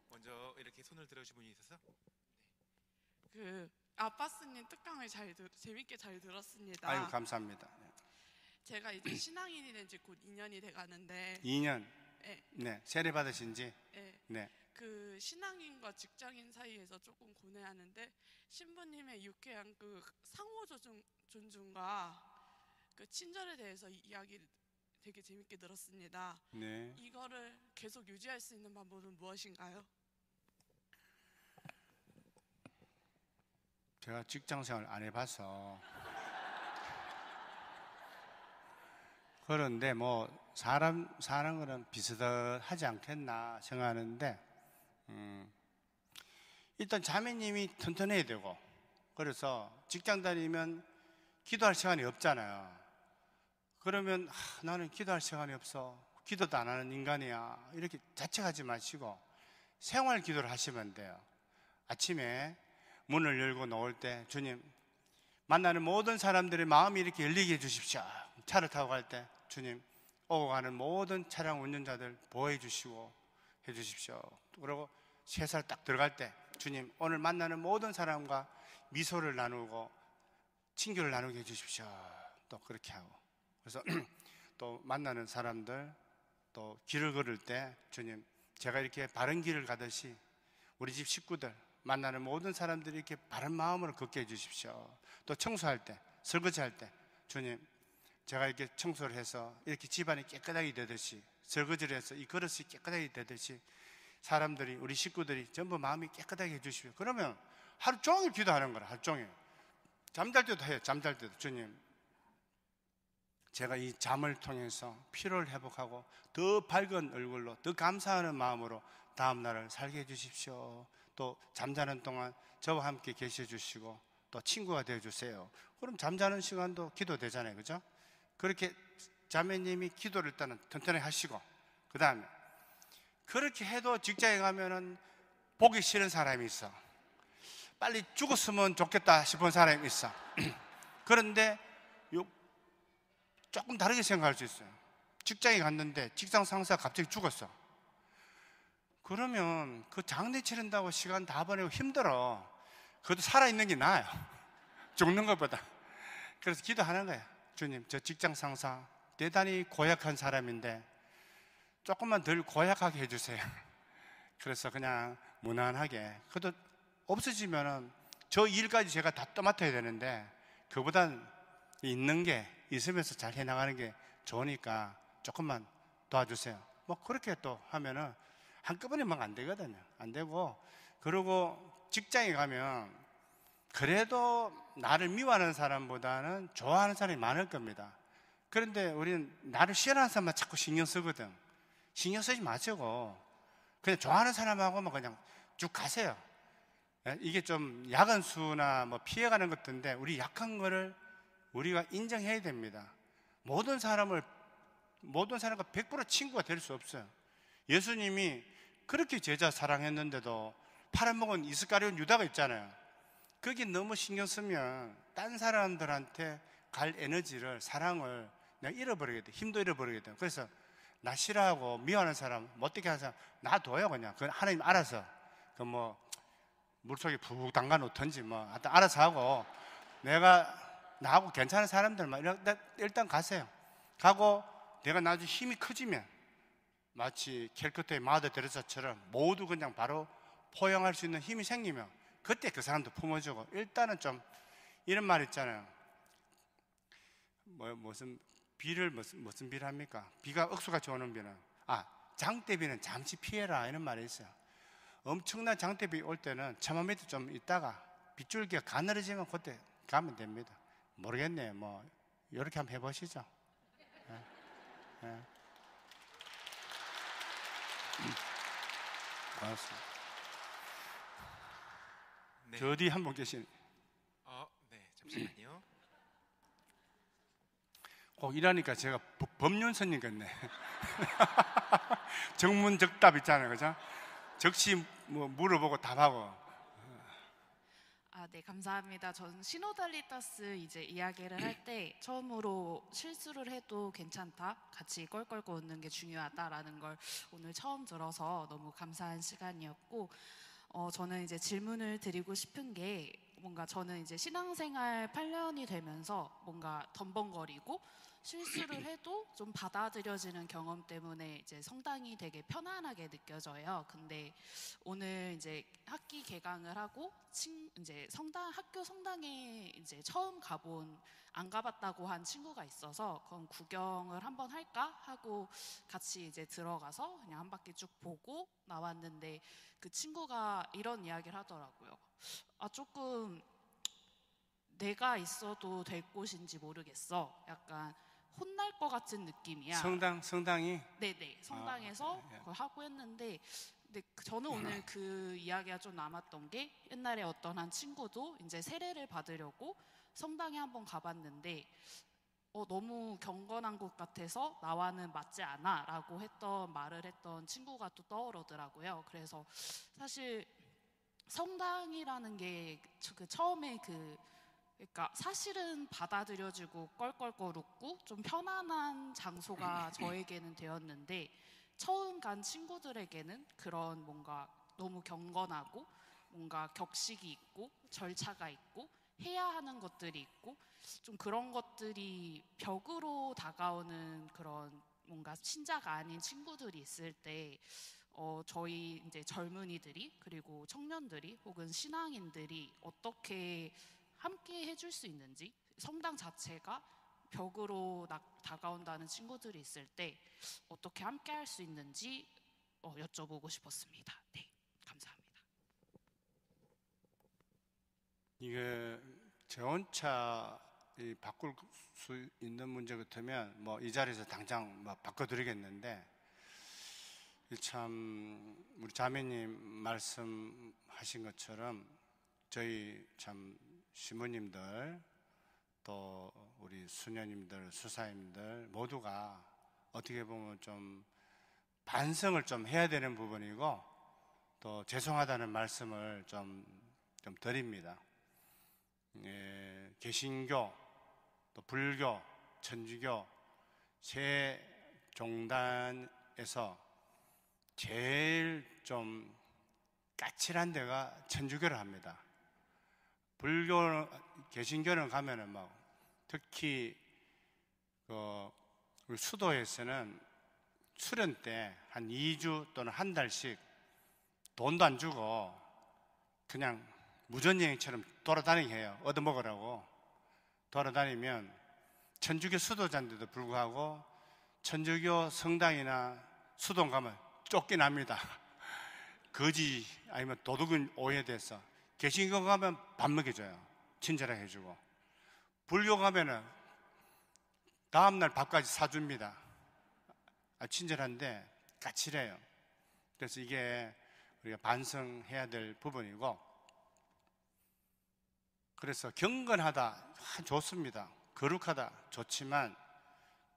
먼저 이렇게 손을 들어주신 분이 있어서. 그 아빠스님 특강을 재밌게 잘 들었습니다. 아유 감사합니다. 제가 이제 신앙인이 된 지 곧 2년이 돼가는데 2년. 네. 네. 세례 받으신지. 네. 네. 그 신앙인과 직장인 사이에서 조금 고뇌하는데, 신부님의 유쾌한 그 상호 존중과 그 친절에 대해서 이야기를 되게 재밌게 들었습니다. 네. 이거를 계속 유지할 수 있는 방법은 무엇인가요? 제가 직장 생활 안 해봐서 그런데 뭐 사람 사는 거는 비슷하지 않겠나 생각하는데, 일단 자매님이 튼튼해야 되고, 그래서 직장 다니면 기도할 시간이 없잖아요. 그러면 나는 기도할 시간이 없어, 기도도 안 하는 인간이야, 이렇게 자책하지 마시고 생활 기도를 하시면 돼요. 아침에 문을 열고 나올 때 주님, 만나는 모든 사람들의 마음이 이렇게 열리게 해주십시오. 차를 타고 갈 때 주님, 오고 가는 모든 차량 운전자들 보호해 주시고 해주십시오. 그리고 회사를 딱 들어갈 때 주님, 오늘 만나는 모든 사람과 미소를 나누고 친교를 나누게 해주십시오. 또 그렇게 하고, 그래서 또 만나는 사람들, 또 길을 걸을 때 주님, 제가 이렇게 바른 길을 가듯이 우리 집 식구들, 만나는 모든 사람들이 이렇게 바른 마음으로 걷게 해주십시오. 또 청소할 때, 설거지할 때 주님, 제가 이렇게 청소를 해서 이렇게 집안이 깨끗하게 되듯이, 설거지를 해서 이 그릇이 깨끗하게 되듯이 사람들이, 우리 식구들이 전부 마음이 깨끗하게 해주십시오. 그러면 하루 종일 기도하는 거라. 하루 종일 잠잘 때도 해요. 잠잘 때도 주님, 제가 이 잠을 통해서 피로를 회복하고 더 밝은 얼굴로, 더 감사하는 마음으로 다음 날을 살게 해주십시오. 또 잠자는 동안 저와 함께 계셔 주시고 또 친구가 되어 주세요. 그럼 잠자는 시간도 기도 되잖아요, 그죠? 그렇게 자매님이 기도를 일단은 튼튼히 하시고, 그 다음에 그렇게 해도 직장에 가면은 보기 싫은 사람이 있어. 빨리 죽었으면 좋겠다 싶은 사람이 있어. 그런데 조금 다르게 생각할 수 있어요. 직장에 갔는데 직장 상사가 갑자기 죽었어. 그러면 그 장례 치른다고 시간 다 보내고 힘들어. 그래도 살아있는 게 나아요, 죽는 것보다. 그래서 기도하는 거야. 주님, 저 직장 상사 대단히 고약한 사람인데 조금만 덜 고약하게 해주세요. 그래서 그냥 무난하게, 그래도 없어지면은 저 일까지 제가 다 떠맡아야 되는데 그보단 있는 게, 있으면서 잘 해나가는 게 좋으니까 조금만 도와주세요. 뭐 그렇게 또 하면은 한꺼번에 막 안 되거든요. 안 되고, 그리고 직장에 가면 그래도 나를 미워하는 사람보다는 좋아하는 사람이 많을 겁니다. 그런데 우리는 나를 싫어하는 사람만 자꾸 신경 쓰거든. 신경 쓰지 마시고 그냥 좋아하는 사람하고만 그냥 쭉 가세요. 이게 좀 약한 수나 뭐 피해가는 것들인데, 우리 약한 거를 우리가 인정해야 됩니다. 모든 사람과 100% 친구가 될 수 없어요. 예수님이 그렇게 제자 사랑했는데도 팔아먹은 이스카리온 유다가 있잖아요. 그게 너무 신경 쓰면 딴 사람들한테 갈 에너지를, 사랑을 내가 잃어버리게 돼. 힘도 잃어버리게 돼. 그래서 나 싫어하고 미워하는 사람, 어떻게 하는 사람 놔둬요. 그냥 그 하나님 알아서 그 뭐 물속에 푹 담가 놓던지 뭐 하여튼 알아서 하고, 나하고 괜찮은 사람들만 일단 가세요. 가고 내가 나중에 힘이 커지면 마치 캘커타의 마더 데레사처럼 모두 그냥 바로 포용할 수 있는 힘이 생기면 그때 그 사람도 품어주고, 일단은 좀 이런 말 있잖아요. 무슨 비를 합니까? 비가 억수같이 오는 비는, 장대비는 잠시 피해라, 이런 말이 있어요. 엄청난 장대비 올 때는 차마 밑에 좀 있다가 빗줄기가 가늘어지면 그때 가면 됩니다. 모르겠네요. 뭐 이렇게 한번 해보시죠. 네. 고맙습니다. 네. 저 어디 한 분 계시네. 네, 잠시만요. 꼭 이러니까 제가 법륜스님 같네. 정문적답 있잖아요, 그죠? 적시 뭐 물어보고 답하고. 네, 감사합니다. 전 시노달리타스 이제 이야기를 할 때 처음으로 실수를 해도 괜찮다, 같이 껄껄 웃는 게 중요하다라는 걸 오늘 처음 들어서 너무 감사한 시간이었고, 저는 이제 질문을 드리고 싶은 게, 뭔가 저는 이제 신앙생활 8년이 되면서 뭔가 덤벙거리고 실수를 해도 좀 받아들여지는 경험 때문에 이제 성당이 되게 편안하게 느껴져요. 근데 오늘 이제 학기 개강을 하고 이제 학교 성당에 이제 처음 안 가봤다고 한 친구가 있어서, 그럼 구경을 한번 할까 하고 같이 이제 들어가서 그냥 한 바퀴 쭉 보고 나왔는데, 그 친구가 이런 이야기를 하더라고요. 조금 내가 있어도 될 곳인지 모르겠어. 약간 혼날 것 같은 느낌이야. 성당이? 네네, 성당에서 그걸 하고 했는데, 근데 저는 오늘 그 이야기가 좀 남았던 게, 옛날에 어떤 한 친구도 이제 세례를 받으려고 성당에 한번 가봤는데 너무 경건한 것 같아서 나와는 맞지 않아 라고 말을 했던 친구가 또 떠오르더라고요. 그래서 사실 성당이라는 게 처음에 그러니까 사실은 받아들여지고 껄껄껄 웃고 좀 편안한 장소가 저에게는 되었는데, 처음 간 친구들에게는 그런 뭔가 너무 경건하고 뭔가 격식이 있고 절차가 있고 해야 하는 것들이 있고 좀 그런 것들이 벽으로 다가오는 그런 뭔가 신자가 아닌 친구들이 있을 때 저희 이제 젊은이들이 그리고 청년들이 혹은 신앙인들이 어떻게 함께 해줄 수 있는지, 성당 자체가 벽으로 다가온다는 친구들이 있을 때 어떻게 함께 할 수 있는지 여쭤보고 싶었습니다. 네, 감사합니다. 이게 제 혼자 바꿀 수 있는 문제 같으면 뭐 이 자리에서 당장 뭐 바꿔드리겠는데, 참 우리 자매님 말씀하신 것처럼 저희 참 신부님들 또 우리 수녀님들 수사님들 모두가 어떻게 보면 좀 반성을 좀 해야 되는 부분이고, 또 죄송하다는 말씀을 좀 드립니다. 개신교, 또 불교, 천주교 세 종단에서 제일 좀 까칠한 데가 천주교를 합니다. 개신교는 가면은 막 특히 우리 수도에서는 수련 때 한 2주 또는 한 달씩 돈도 안 주고 그냥 무전여행처럼 돌아다니게 해요. 얻어먹으라고 돌아다니면 천주교 수도자인데도 불구하고 천주교 성당이나 수동 가면 쫓겨납니다. 거지 아니면 도둑은 오해돼서. 개신교 가면 밥 먹여줘요. 친절하게 해주고. 불교 가면은 다음날 밥까지 사줍니다. 친절한데 까칠해요. 그래서 이게 우리가 반성해야 될 부분이고, 그래서 경건하다 좋습니다. 거룩하다 좋지만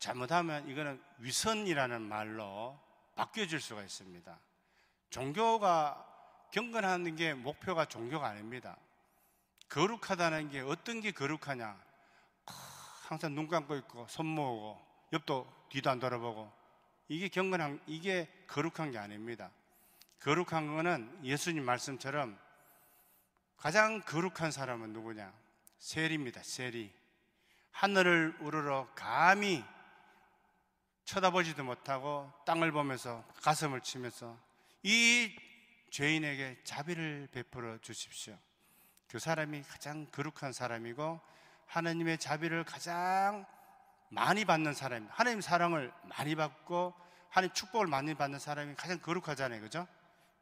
잘못하면 이거는 위선이라는 말로 바뀌어질 수가 있습니다. 종교가 경건하는 게 목표가 종교가 아닙니다. 거룩하다는 게 어떤 게 거룩하냐? 항상 눈 감고 있고 손 모으고 옆도 뒤도 안 돌아보고, 이게 이게 거룩한 게 아닙니다. 거룩한 거는 예수님 말씀처럼 가장 거룩한 사람은 누구냐? 세리입니다. 세리. 하늘을 우러러 감히 쳐다보지도 못하고 땅을 보면서 가슴을 치면서 이 죄인에게 자비를 베풀어 주십시오. 그 사람이 가장 거룩한 사람이고 하나님의 자비를 가장 많이 받는 사람입니다. 하나님 사랑을 많이 받고 하나님 축복을 많이 받는 사람이 가장 거룩하잖아요. 그죠?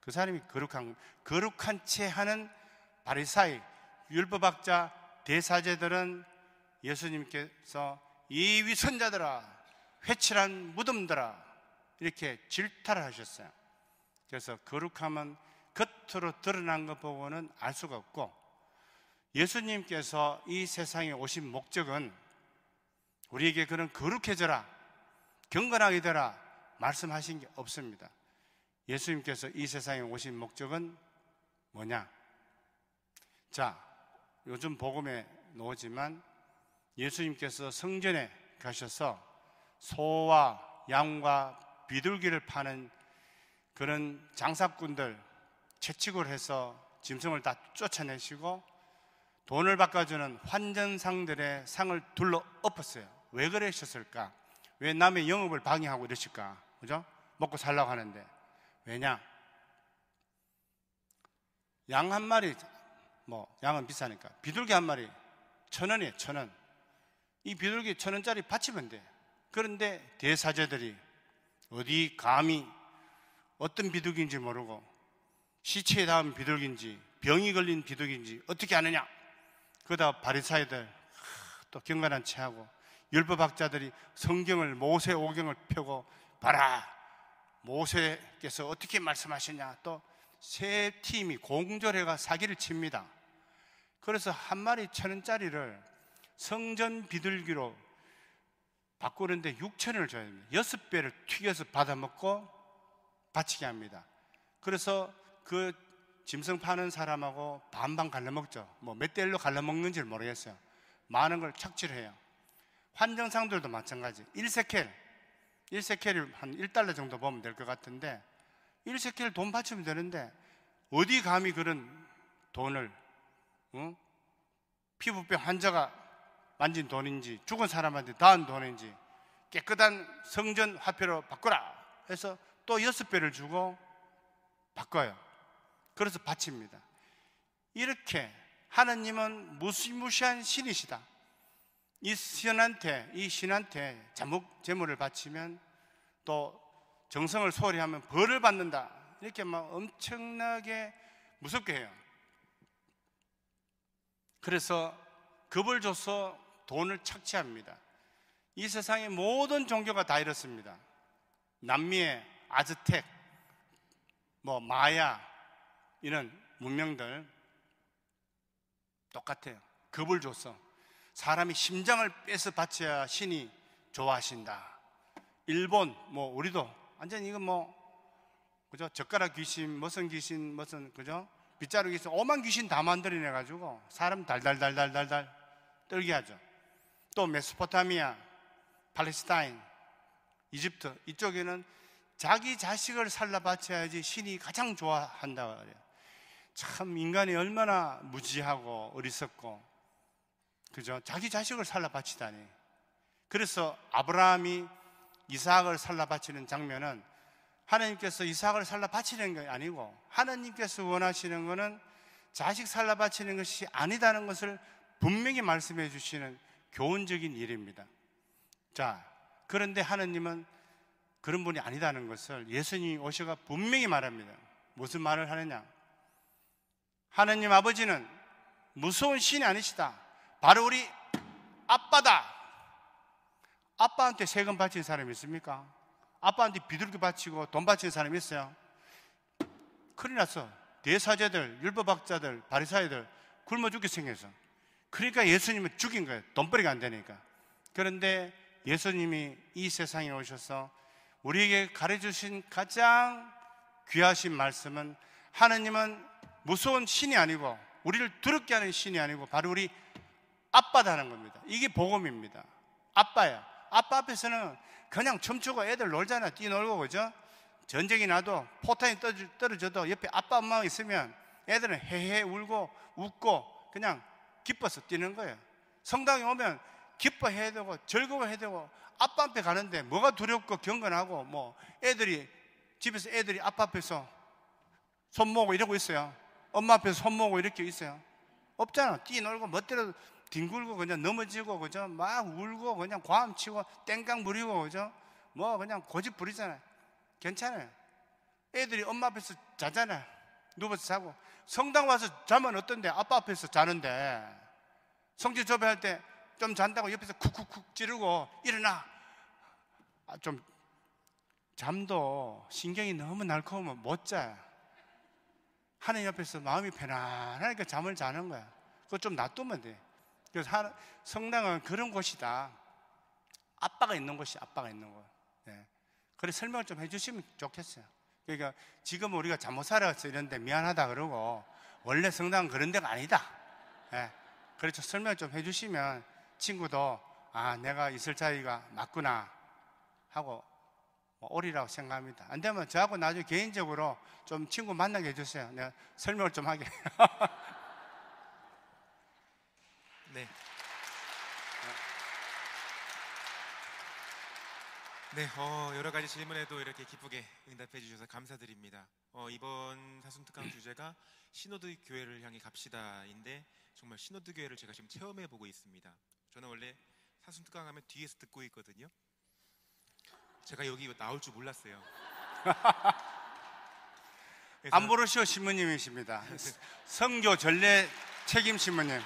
그 사람이 거룩한 채 하는 바리사이, 율법학자, 대사제들은 예수님께서 이 위선자들아, 회칠한 무덤들아 이렇게 질타를 하셨어요. 그래서 거룩함은 겉으로 드러난 것 보고는 알 수가 없고, 예수님께서 이 세상에 오신 목적은 우리에게 그런 거룩해져라, 경건하게 되라 말씀하신 게 없습니다. 예수님께서 이 세상에 오신 목적은 뭐냐? 자, 요즘 복음에 나오지만 예수님께서 성전에 가셔서 소와 양과 비둘기를 파는 그런 장사꾼들 채찍을 해서 짐승을 다 쫓아내시고 돈을 바꿔주는 환전상들의 상을 둘러 엎었어요. 왜 그러셨을까? 왜 남의 영업을 방해하고 이러실까? 그죠? 먹고 살라고 하는데. 왜냐? 양 한 마리, 양은 비싸니까. 비둘기 한 마리 1,000원이에요, 1,000원. 이 비둘기 1,000원짜리 바치면 돼. 그런데 대사제들이 어디 감히 어떤 비둘기인지 모르고 시체에 닿은 비둘기인지 병이 걸린 비둘기인지 어떻게 아느냐? 그러다 바리사이들 또 경건한 체하고 율법학자들이 성경을 모세 오경을 펴고 봐라, 모세께서 어떻게 말씀하셨냐? 또 세 팀이 공절해가 사기를 칩니다. 그래서 한 마리 1,000원짜리를 성전 비둘기로 바꾸는데 6,000원을 줘야 됩니다. 6배를 튀겨서 받아먹고 바치게 합니다. 그래서 그 짐승 파는 사람하고 반반 갈라먹죠. 뭐 몇 대 1로 갈라먹는지를 모르겠어요. 많은 걸 착취를 해요. 환정상들도 마찬가지. 1세켈을 한 1달러 정도 보면 될 것 같은데 1세켈 돈 바치면 되는데 어디 감히 그런 돈을 피부병 환자가 만진 돈인지 죽은 사람한테 다은 돈인지 깨끗한 성전 화폐로 바꾸라 해서 또 6배를 주고 바꿔요. 그래서 바칩니다. 이렇게 하나님은 무시무시한 신이시다. 이 신한테 재물을 바치면 또 정성을 소홀히 하면 벌을 받는다. 이렇게 막 엄청나게 무섭게 해요. 그래서 겁을 줘서 돈을 착취합니다. 이 세상의 모든 종교가 다 이렇습니다. 남미의 아즈텍, 마야 이런 문명들 똑같아요. 겁을 줘서 사람이 심장을 빼서 바쳐야 신이 좋아하신다. 일본, 우리도 완전히 이거 그죠? 젓가락 귀신, 무슨 그죠? 빗자루 귀신, 오만 귀신 다 만들어내 가지고 사람 달달달달달달 떨게 하죠. 또 메소포타미아, 팔레스타인, 이집트 이쪽에는 자기 자식을 살라 바쳐야지 신이 가장 좋아한다고 그래요. 참 인간이 얼마나 무지하고 어리석고 그죠? 자기 자식을 살라 바치다니. 그래서 아브라함이 이삭을 살라 바치는 장면은 하나님께서 이삭을 살라 바치는 게 아니고 하나님께서 원하시는 것은 자식 살라 바치는 것이 아니다는 것을 분명히 말씀해 주시는 교훈적인 일입니다. 자, 그런데 하나님은 그런 분이 아니다는 것을 예수님이 오셔가 분명히 말합니다. 무슨 말을 하느냐? 하나님 아버지는 무서운 신이 아니시다. 바로 우리 아빠다. 아빠한테 세금 바친 사람이 있습니까? 아빠한테 비둘기 바치고 돈 바친 사람이 있어요? 큰일 났어. 대사제들, 율법학자들, 바리사이들 굶어 죽게 생겨서. 그러니까 예수님은 죽인 거예요. 돈벌이가 안 되니까. 그런데 예수님이 이 세상에 오셔서 우리에게 가르쳐주신 가장 귀하신 말씀은 하나님은 무서운 신이 아니고 우리를 두렵게 하는 신이 아니고 바로 우리 아빠다는 겁니다. 이게 복음입니다. 아빠야. 아빠 앞에서는 그냥 춤추고 애들 놀잖아. 뛰놀고 그죠? 전쟁이 나도 포탄이 떨어져도 옆에 아빠 엄마가 있으면 애들은 헤헤 울고 웃고 그냥 기뻐서 뛰는 거예요. 성당에 오면 기뻐해야 되고 즐거워해야 되고 아빠 앞에 가는데 뭐가 두렵고 경건하고 애들이 집에서 애들이 아빠 앞에서 손 모으고 이러고 있어요. 엄마 앞에서 손 모으고 이렇게 있어요. 없잖아. 뛰놀고 멋대로 뒹굴고 그냥 넘어지고 그죠? 막 울고 그냥 과음치고 땡깡 부리고 그죠? 그냥 고집 부리잖아요. 괜찮아요. 애들이 엄마 앞에서 자잖아요. 누워서 자고. 성당 와서 자면 어떤데? 아빠 앞에서 자는데 성지 조배할 때 좀 잔다고 옆에서 쿡쿡쿡 찌르고 일어나. 좀 잠도 신경이 너무 날카로우면 못 자요. 하나님 옆에서 마음이 편안하니까 잠을 자는 거야. 그거 좀 놔두면 돼. 그래서 성당은 그런 곳이다. 아빠가 있는 곳이 아빠가 있는 곳. 네. 그래 설명을 좀 해주시면 좋겠어요. 그러니까 지금 우리가 잘못 살아서 이런데 미안하다 그러고 원래 성당은 그런 데가 아니다. 네. 그래서 설명 좀 해주시면 친구도 내가 있을 자리가 맞구나 하고 오리라고 생각합니다. 안 되면 저하고 나중에 개인적으로 좀 친구 만나게 해주세요. 내가 설명을 좀 하게. 네. 네, 여러 가지 질문에도 이렇게 기쁘게 응답해 주셔서 감사드립니다. 이번 사순특강 주제가 시노드 교회를 향해 갑시다인데 정말 시노드 교회를 제가 지금 체험해 보고 있습니다. 저는 원래 사순특강 하면 뒤에서 듣고 있거든요. 제가 여기 나올 줄 몰랐어요. 안보르시오 신부님이십니다. 성교 전례 책임 신부님.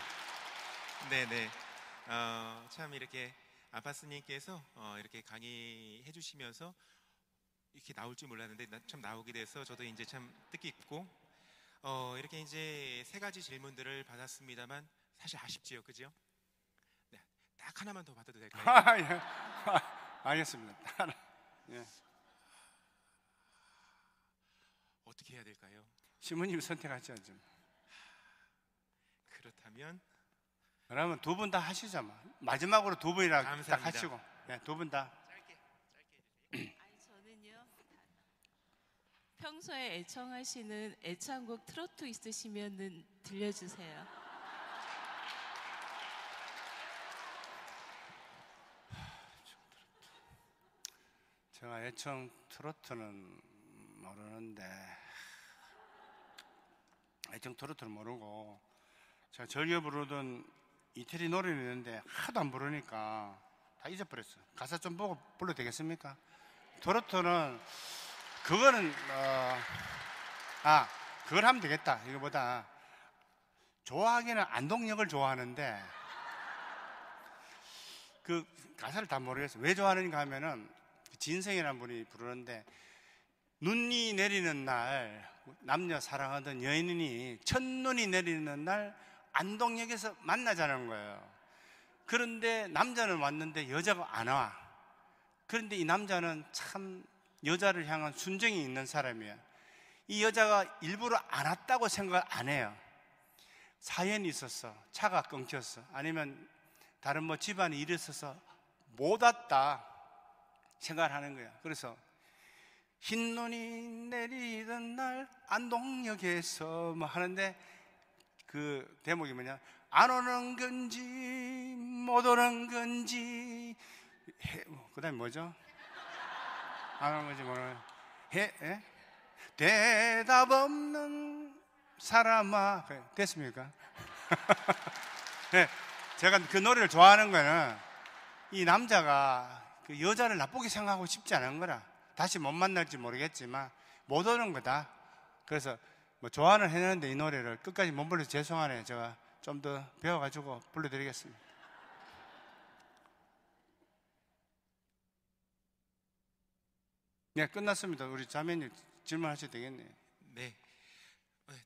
네네. 참 이렇게 아파스님께서 이렇게 강의해 주시면서 이렇게 나올 줄 몰랐는데 참 나오게 돼서 저도 이제 참 뜻깊고 이렇게 이제 세 가지 질문들을 받았습니다만 사실 아쉽지요, 그죠? 네, 딱 하나만 더 받아도 될까요? 아, 예. 알겠습니다. 예. 어떻게 해야 될까요? 신부님이 선택하죠. 좀. 그렇다면 그러면 두 분 다 하시죠. 뭐. 마지막으로 두 분이라 딱 감사합니다. 하시고, 네, 두 분 다. 아니 저는요. 평소에 애청하시는 애창곡 트로트 있으시면은 들려주세요. 제가 애청 트로트는 모르는데, 애청 트로트는 모르고, 제가 즐겨 부르던 이태리 노래는 있는데 하도 안 부르니까 다 잊어버렸어요. 가사 좀 보고 불러도 되겠습니까? 트로트는 그거는 그걸 하면 되겠다. 이거보다 좋아하기는 안동역을 좋아하는데 그 가사를 다 모르겠어요. 왜 좋아하는가 하면은 진성이라는 분이 부르는데, 눈이 내리는 날, 남녀 사랑하던 여인이 첫눈이 내리는 날 안동역에서 만나자는 거예요. 그런데 남자는 왔는데 여자가 안 와. 그런데 이 남자는 참 여자를 향한 순정이 있는 사람이에요. 이 여자가 일부러 안 왔다고 생각을 안 해요. 사연이 있었어. 차가 끊겼어. 아니면 다른 뭐 집안에 일이 있어서 못 왔다 생각을 하는 거야. 그래서 흰눈이 내리던 날 안동역에서 뭐 하는데 그 대목이 뭐냐, 안 오는 건지 못 오는 건지 그 다음에 뭐죠? 안 오는 건지 못 오는 건지 대답 없는 사람아. 됐습니까? 네, 제가 그 노래를 좋아하는 거는 이 남자가 그 여자를 나쁘게 생각하고 싶지 않은 거라. 다시 못 만날지 모르겠지만 못 오는 거다. 그래서 뭐 좋아는 했는데 이 노래를 끝까지 못 불러서 죄송하네요. 제가 좀 더 배워가지고 불러드리겠습니다. 네, 끝났습니다. 우리 자매님 질문하셔도 되겠네요. 네.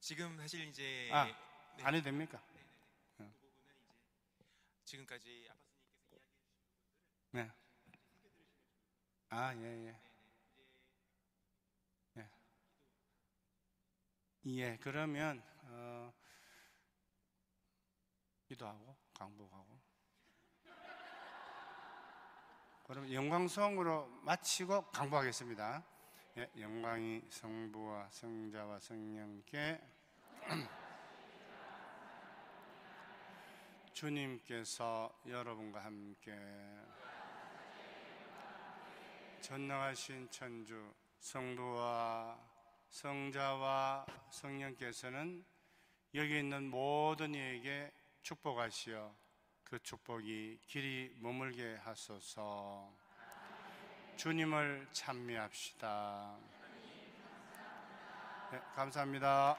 지금 사실 이제 네. 안 해도 됩니까? 지금까지 아파스님께서 이야기해 주신 네. 예. 예, 그러면 기도하고 강복하고 그럼 영광송으로 마치고 강복하겠습니다. 예, 영광이 성부와 성자와 성령께 주님께서 여러분과 함께 전능하신 천주 성부와 성자와 성령께서는 여기 있는 모든 이에게 축복하시어 그 축복이 길이 머물게 하소서. 주님을 찬미합시다. 네, 감사합니다.